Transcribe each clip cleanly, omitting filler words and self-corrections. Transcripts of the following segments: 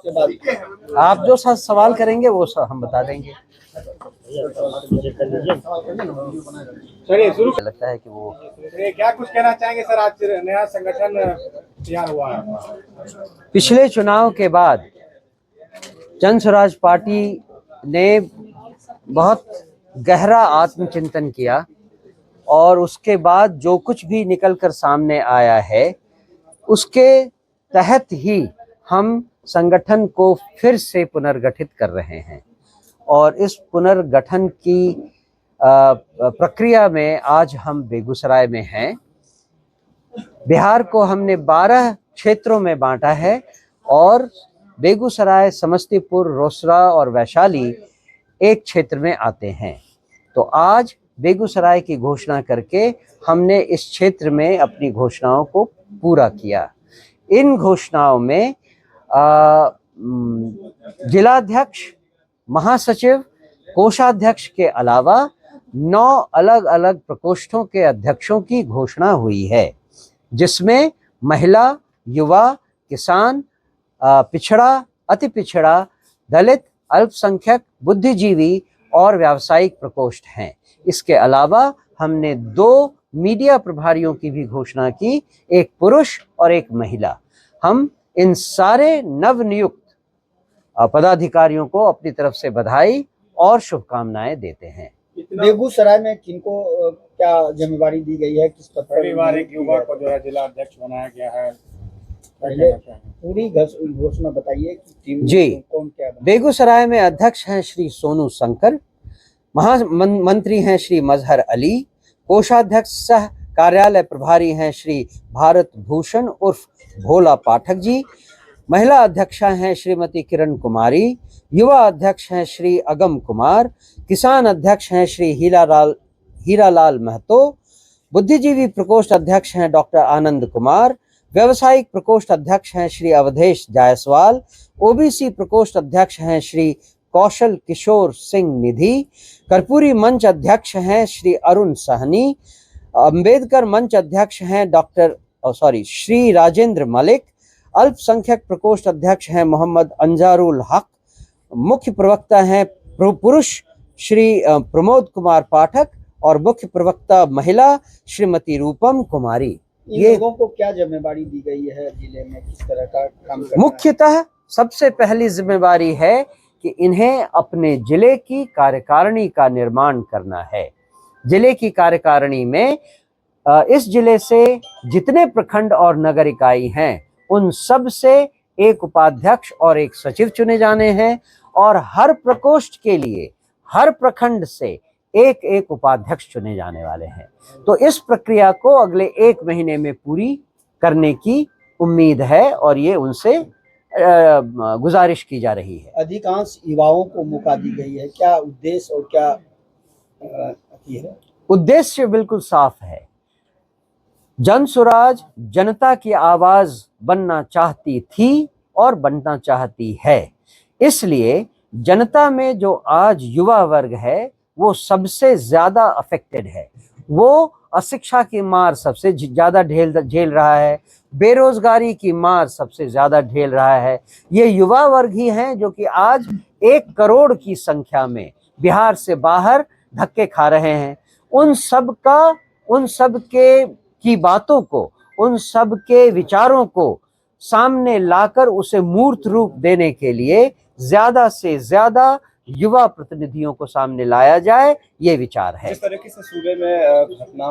उसके बाद आप जो सवाल करेंगे वो हम बता देंगे। चलिए शुरू लगता है कि वो क्या कुछ कहना चाहेंगे सर? आज नया संगठन तैयार हुआ है। पिछले चुनाव के बाद जन स्वराज पार्टी ने बहुत गहरा आत्मचिंतन किया और उसके बाद जो कुछ भी निकलकर सामने आया है उसके तहत ही हम संगठन को फिर से पुनर्गठित कर रहे हैं। और इस पुनर्गठन की प्रक्रिया में आज हम बेगूसराय में हैं। बिहार को हमने 12 क्षेत्रों में बांटा है और बेगूसराय, समस्तीपुर, रोसड़ा और वैशाली एक क्षेत्र में आते हैं। तो आज बेगूसराय की घोषणा करके हमने इस क्षेत्र में अपनी घोषणाओं को पूरा किया। इन घोषणाओं में जिलाध्यक्ष, महासचिव, कोषाध्यक्ष के अलावा 9 अलग अलग प्रकोष्ठों के अध्यक्षों की घोषणा हुई है, जिसमें महिला, युवा, किसान, पिछड़ा, अति पिछड़ा, दलित, अल्पसंख्यक, बुद्धिजीवी और व्यावसायिक प्रकोष्ठ हैं। इसके अलावा हमने 2 मीडिया प्रभारियों की भी घोषणा की, एक पुरुष और एक महिला। हम इन सारे नवनियुक्त पदाधिकारियों को अपनी तरफ से बधाई और शुभकामनाएं देते हैं। बेगूसराय में किनको क्या जिम्मेवारी दी गई है, किस पद पर? परिवारिक युवा को जो है जिला अध्यक्ष बनाया गया है। पहले पूरी घोषणा बताइए कि टीम जी, कौन क्या बना? बेगूसराय में अध्यक्ष हैं श्री सोनू शंकर, महामंत्री हैं श्री मजहर अली, कोषाध्यक्ष सह कार्यालय प्रभारी हैं श्री भारत भूषण उर्फ भोला पाठक जी, महिला अध्यक्षा हैं श्रीमती किरण कुमारी, युवा अध्यक्ष हैं श्री अगम कुमार, किसान अध्यक्ष हैं श्री हीरालाल महतो, बुद्धिजीवी प्रकोष्ठ अध्यक्ष हैं डॉक्टर आनंद कुमार, व्यावसायिक प्रकोष्ठ अध्यक्ष हैं श्री अवधेश जायसवाल, ओबीसी प्रकोष्ठ अध्यक्ष हैं श्री कौशल किशोर सिंह निधि, कर्पूरी मंच अध्यक्ष हैं श्री अरुण सहनी, अंबेडकर मंच अध्यक्ष हैं श्री राजेंद्र मलिक, अल्पसंख्यक प्रकोष्ठ अध्यक्ष हैं मोहम्मद अंजारुल हक, मुख्य प्रवक्ता हैं पुरुष श्री प्रमोद कुमार पाठक और मुख्य प्रवक्ता महिला श्रीमती रूपम कुमारी। ये लोगों को क्या जिम्मेवारी दी गई है जिले में, किस तरह का काम करना है? मुख्यतः सबसे पहली जिम्मेवारी है कि इन्हें अपने जिले की कार्यकारिणी का निर्माण करना है। जिले की कार्यकारिणी में इस जिले से जितने प्रखंड और नगर इकाई हैं उन सब से एक उपाध्यक्ष और एक सचिव चुने जाने हैं और हर प्रकोष्ठ के लिए हर प्रखंड से एक एक उपाध्यक्ष चुने जाने वाले हैं। तो इस प्रक्रिया को अगले 1 महीने में पूरी करने की उम्मीद है और ये उनसे गुजारिश की जा रही है। अधिकांश युवाओं को मौका दी गई है, क्या उद्देश्य और क्या है? उद्देश्य बिल्कुल साफ है। जन स्वराज जनता की आवाज बनना चाहती थी और बनना चाहती है। इसलिए जनता में जो आज युवा वर्ग है वो सबसे ज्यादा अफेक्टेड है। वो अशिक्षा की मार सबसे ज्यादा झेल रहा है, बेरोजगारी की मार सबसे ज्यादा झेल रहा है। ये युवा वर्ग ही हैं जो कि आज 1 करोड़ की संख्या में बिहार से बाहर धक्के खा रहे हैं। उन सब की बातों को, उन सब के विचारों को सामने लाकर उसे मूर्त रूप देने के लिए ज्यादा से ज्यादा युवा प्रतिनिधियों को सामने लाया जाए, ये विचार है। जिस तरीके से सूबे में घटना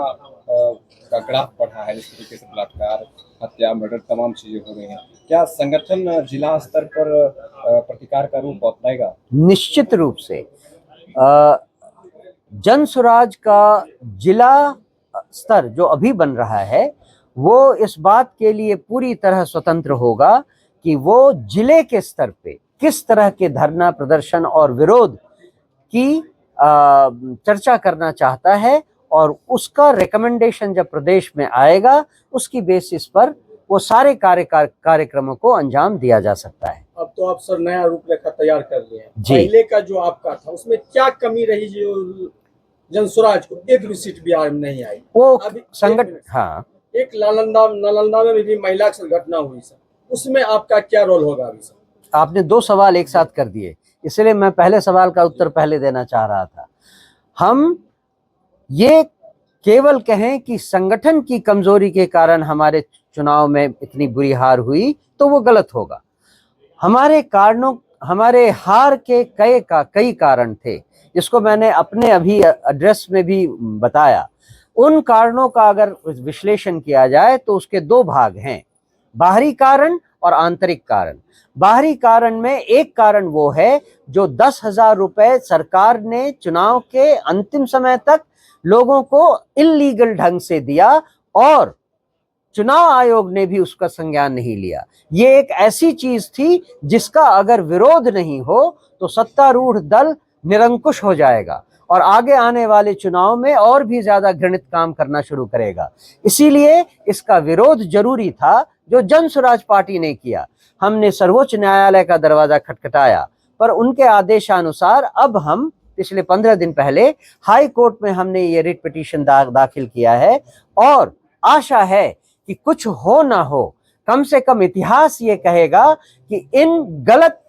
का ग्राफ बढ़ा है, जिस तरीके से बलात्कार, हत्या, मर्डर तमाम चीजें हो रही हैं, क्या संगठन जिला स्तर पर प्रतिकार का रूप अपनाएगा? निश्चित रूप से जन स्वराज का जिला स्तर जो अभी बन रहा है वो इस बात के लिए पूरी तरह स्वतंत्र होगा कि वो जिले के स्तर पे किस तरह के धरना, प्रदर्शन और विरोध की चर्चा करना चाहता है और उसका रिकमेंडेशन जब प्रदेश में आएगा उसकी बेसिस पर वो सारे कार्यक्रमों को अंजाम दिया जा सकता है। अब तो आप सर नया रूपरेखा तैयार कर लिए हैं। जी। पहले का जो आपका था उसमें क्या कमी रही जो जन स्वराज को एक भी सीट बिहार में नहीं आई? वो संगठन, हाँ, एक नालंदा में भी महिला से घटना हुई सर, उसमें आपका क्या रोल होगा अभी सर? आपने दो सवाल एक साथ कर दिए, इसलिए मैं पहले सवाल का उत्तर पहले देना चाह रहा था। हम ये केवल कहें कि संगठन की कमजोरी के कारण हमारे चुनाव में इतनी बुरी हार हुई तो वो गलत होगा। हमारे हार के कई कारण थे, जिसको मैंने अपने अभी एड्रेस में भी बताया। उन कारणों का अगर विश्लेषण किया जाए तो उसके दो भाग हैं, बाहरी कारण और आंतरिक कारण। बाहरी कारण में एक कारण वो है जो 10,000 रुपए सरकार ने चुनाव के अंतिम समय तक लोगों को इल्लीगल ढंग से दिया और चुनाव आयोग ने भी उसका संज्ञान नहीं लिया। ये एक ऐसी चीज थी जिसका अगर विरोध नहीं हो तो सत्तारूढ़ दल निरंकुश हो जाएगा और आगे आने वाले चुनाव में और भी ज्यादा घृणित काम करना शुरू करेगा। इसीलिए इसका विरोध जरूरी था, जो जन स्वराज पार्टी ने किया। हमने सर्वोच्च न्यायालय का दरवाजा खटखटाया, पर उनके आदेशानुसार अब हम पिछले 15 दिन पहले हाई कोर्ट में हमने ये रिट पिटीशन दाखिल किया है और आशा है कि कुछ हो ना हो, कम से कम इतिहास ये कहेगा कि इन गलत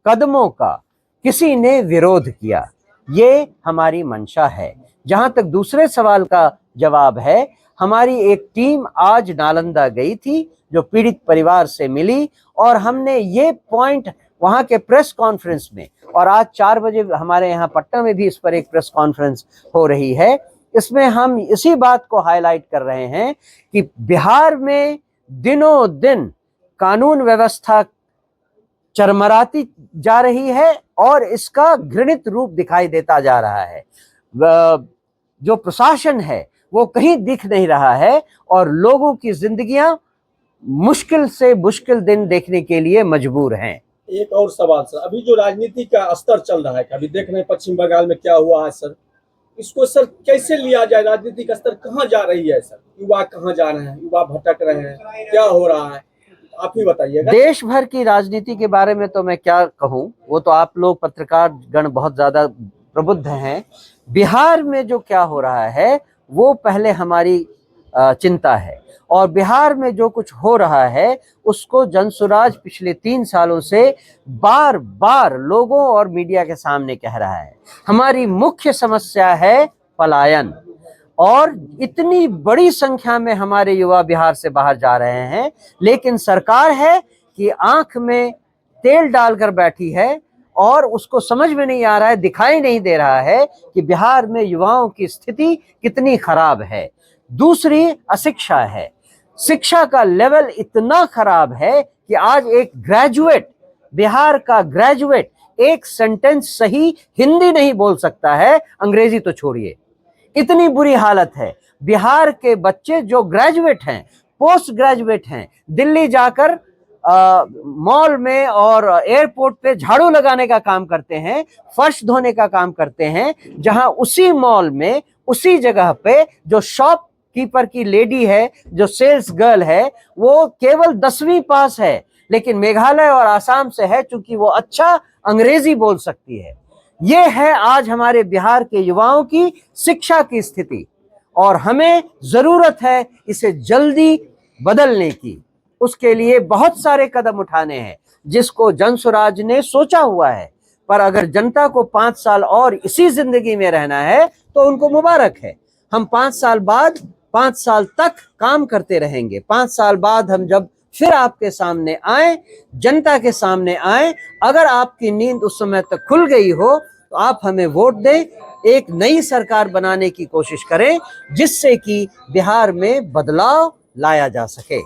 कदमों का किसी ने विरोध किया। ये हमारी मंशा है। जहां तक दूसरे सवाल का जवाब है, हमारी एक टीम आज नालंदा गई थी जो पीड़ित परिवार से मिली और हमने ये पॉइंट वहां के प्रेस कॉन्फ्रेंस में, और आज 4 बजे हमारे यहाँ पटना में भी इस पर एक प्रेस कॉन्फ्रेंस हो रही है, इसमें हम इसी बात को हाईलाइट कर रहे हैं कि बिहार में दिनों दिन कानून व्यवस्था चरमराती जा रही है और इसका घृणित रूप दिखाई देता जा रहा है। जो प्रशासन है वो कहीं दिख नहीं रहा है और लोगों की जिंदगियां मुश्किल से मुश्किल दिन देखने के लिए मजबूर हैं। एक और सवाल सर, अभी जो राजनीति का स्तर चल रहा है, अभी देख रहे हैं पश्चिम बंगाल में क्या हुआ है सर, इसको सर कैसे लिया जाए? राजनीति का स्तर कहाँ जा रही है सर? युवा कहाँ जा रहे हैं? युवा भटक रहे हैं, क्या हो रहा है, आप ही बताइएगा। देश भर की राजनीति के बारे में तो मैं क्या कहूं, वो तो आप लोग पत्रकार गण बहुत ज्यादा प्रबुद्ध हैं। बिहार में जो क्या हो रहा है वो पहले हमारी चिंता है, और बिहार में जो कुछ हो रहा है उसको जनसुराज पिछले 3 सालों से बार बार लोगों और मीडिया के सामने कह रहा है। हमारी मुख्य समस्या है पलायन, और इतनी बड़ी संख्या में हमारे युवा बिहार से बाहर जा रहे हैं, लेकिन सरकार है कि आंख में तेल डालकर बैठी है और उसको समझ में नहीं आ रहा है, दिखाई नहीं दे रहा है कि बिहार में युवाओं की स्थिति कितनी खराब है। दूसरी अशिक्षा है। शिक्षा का लेवल इतना खराब है कि आज एक ग्रेजुएट, बिहार का ग्रेजुएट एक सेंटेंस सही हिंदी नहीं बोल सकता है, अंग्रेजी तो छोड़िए। इतनी बुरी हालत है। बिहार के बच्चे जो ग्रेजुएट हैं, पोस्ट ग्रेजुएट हैं, दिल्ली जाकर मॉल में और एयरपोर्ट पे झाड़ू लगाने का काम करते हैं, फर्श धोने का काम करते हैं, जहां उसी मॉल में उसी जगह पे जो शॉप कीपर की लेडी है, जो सेल्स गर्ल है, वो केवल 10वीं पास है, लेकिन मेघालय और आसाम से है, चूंकि वो अच्छा अंग्रेजी बोल सकती है। ये है आज हमारे बिहार के युवाओं की शिक्षा की स्थिति, और हमें जरूरत है इसे जल्दी बदलने की। उसके लिए बहुत सारे कदम उठाने हैं जिसको जनसुराज ने सोचा हुआ है, पर अगर जनता को 5 साल और इसी जिंदगी में रहना है तो उनको मुबारक है। हम 5 साल बाद 5 साल तक काम करते रहेंगे। 5 साल बाद हम जब फिर आपके सामने आए, जनता के सामने आए, अगर आपकी नींद उस समय तक खुल गई हो तो आप हमें वोट दें, एक नई सरकार बनाने की कोशिश करें जिससे कि बिहार में बदलाव लाया जा सके।